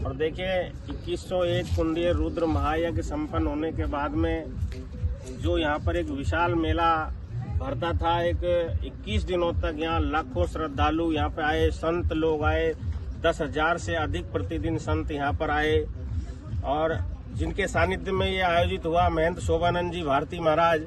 और देखिए 2101 कुंडीय रुद्र महायज्ञ संपन्न होने के बाद में जो यहाँ पर एक विशाल मेला भरता था, एक 21 दिनों तक यहाँ लाखों श्रद्धालु यहाँ पे आए, संत लोग आए, 10,000 से अधिक प्रतिदिन संत यहाँ पर आए। और जिनके सानिध्य में ये आयोजित हुआ, महंत शोभानंद जी भारती महाराज,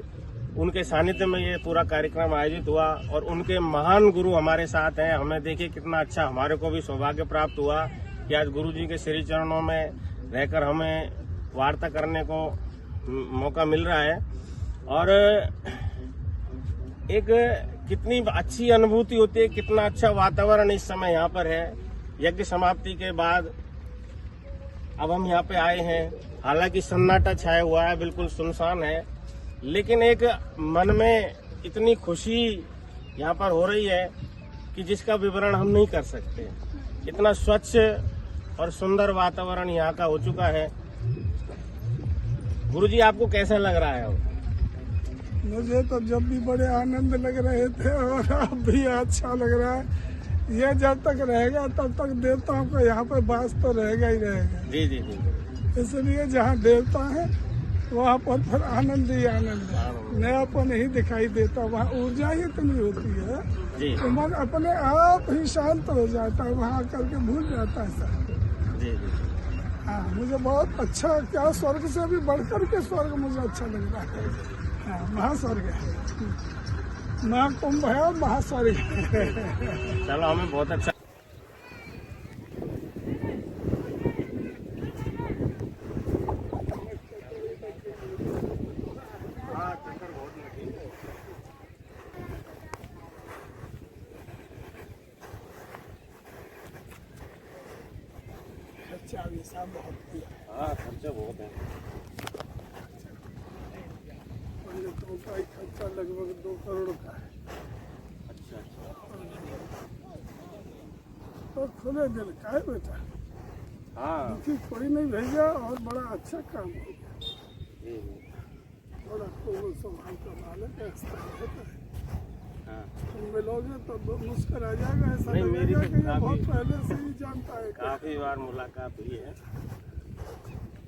उनके सानिध्य में ये पूरा कार्यक्रम आयोजित हुआ। और उनके महान गुरु हमारे साथ हैं। हमें देखिए कितना अच्छा, हमारे को भी सौभाग्य प्राप्त हुआ कि आज गुरु जी के श्री चरणों में रहकर हमें वार्ता करने को मौका मिल रहा है। और एक कितनी अच्छी अनुभूति होती है, कितना अच्छा वातावरण इस समय यहाँ पर है। यज्ञ समाप्ति के बाद अब हम यहाँ पे आए हैं, हालांकि सन्नाटा छाया हुआ है, बिल्कुल सुनसान है, लेकिन एक मन में इतनी खुशी यहाँ पर हो रही है कि जिसका विवरण हम नहीं कर सकते। इतना स्वच्छ और सुंदर वातावरण यहाँ का हो चुका है। गुरुजी, आपको कैसा लग रहा है अब? मुझे तो जब भी बड़े आनंद लग रहे थे और अब भी अच्छा लग रहा है। ये जब तक रहेगा तब तक देवताओं का यहाँ पर वास तो रहेगा ही रहेगा। जी जी जी। इसलिए जहाँ देवता है वहाँ पर फिर आनंद ही आनंद है, नयापन ही दिखाई देता। वहाँ ऊर्जा ही इतनी होती है कि मन अपने आप ही शांत हो जाता है, वहाँ करके भूल जाता है सब। जी जी। हाँ, मुझे बहुत अच्छा, क्या स्वर्ग से भी बढ़कर के स्वर्ग मुझे अच्छा लग रहा है। हाँ, महास्वर्ग है, महाकुंभ है और महास्वर्ग है। चलो, हमें बहुत अच्छा। खर्चा भी सब बहुत किया है। हाँ, खर्चा बहुत है। पंडितों का ही खर्चा लगभग 2 करोड़ का है। अच्छा अच्छा। और खुले दिल का है बेटा, हाँ दुखी कोई नहीं भेजा और बड़ा अच्छा काम हो गया। जी जी। बड़ा कोमल स्वभाव का मालिक है। हाँ, तुम मिलोगे तो मुस्कुर आ जाएगा, ऐसा नहीं, मेरी लगेगा तो कि ये काफी- बहुत पहले से ही जानता है। काफी बार मुलाकात हुई है।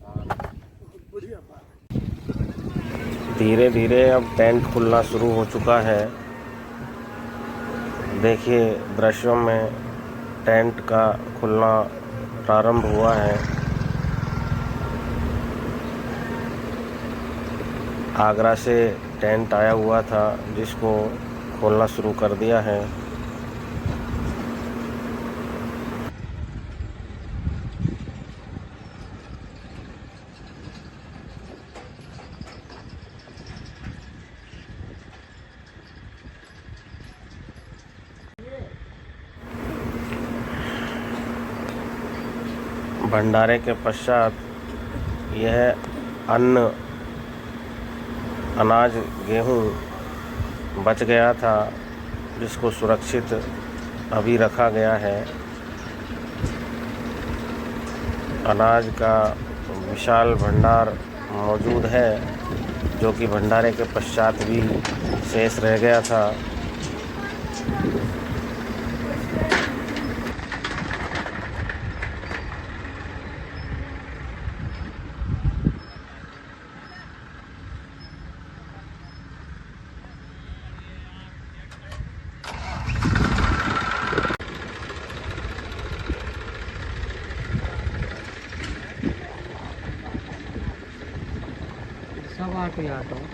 और बहुत बढ़िया बात है। धीरे धीरे अब टेंट खुलना शुरू हो चुका है। देखिए दृश्यों में टेंट का खुलना प्रारंभ हुआ है। आगरा से टेंट आया हुआ था जिसको खोलना शुरू कर दिया है। भंडारे के पश्चात यह अन्न, अनाज, गेहूं बच गया था जिसको सुरक्षित अभी रखा गया है। अनाज का विशाल भंडार मौजूद है जो कि भंडारे के पश्चात भी शेष रह गया था। सब आके आता हूँ।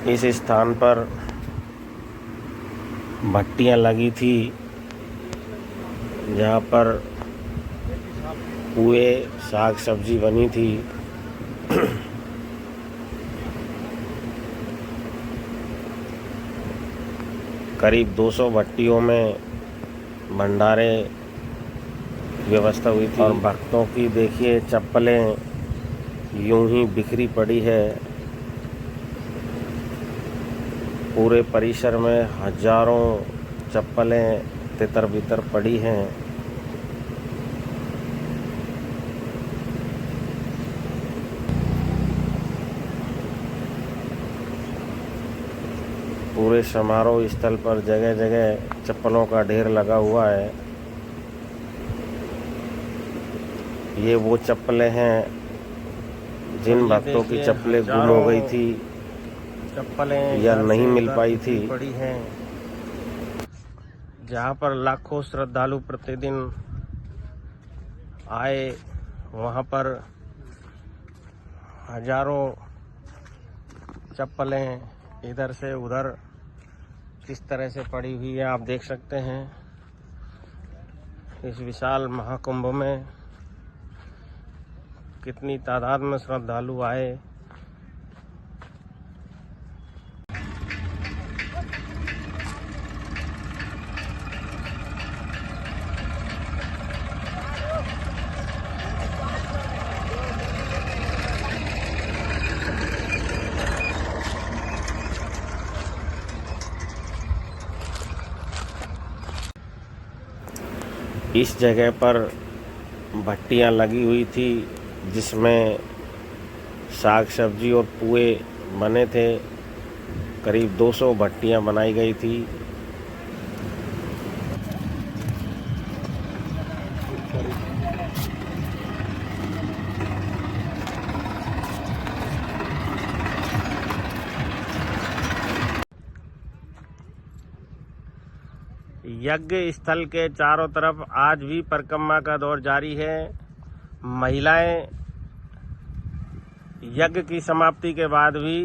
इस स्थान पर भट्टियां लगी थी जहाँ पर पुए साग सब्जी बनी थी। करीब 200 भट्टियों में भंडारे व्यवस्था हुई थी और भक्तों की देखिए चप्पलें यूं ही बिखरी पड़ी है। पूरे परिसर में हजारों चप्पलें तितर बितर पड़ी हैं। पूरे समारोह स्थल पर जगह जगह चप्पलों का ढेर लगा हुआ है। ये वो चप्पलें हैं जिन भक्तों की चप्पलें गुम हो गई थी, चप्पलें या नहीं मिल पाई थी पड़ी हैं। जहाँ पर लाखों श्रद्धालु प्रतिदिन आए वहाँ पर हजारों चप्पलें इधर से उधर किस तरह से पड़ी हुई है आप देख सकते हैं। इस विशाल महाकुंभ में कितनी तादाद में श्रद्धालु आए। इस जगह पर भट्टियां लगी हुई थी जिसमें साग सब्जी और पुए बने थे। करीब 200 भट्टियां बनाई गई थी। यज्ञ स्थल के चारों तरफ आज भी परिक्रमा का दौर जारी है। महिलाएं यज्ञ की समाप्ति के बाद भी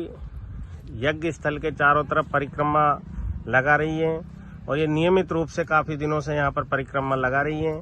यज्ञ स्थल के चारों तरफ परिक्रमा लगा रही हैं और ये नियमित रूप से काफी दिनों से यहाँ पर परिक्रमा लगा रही हैं।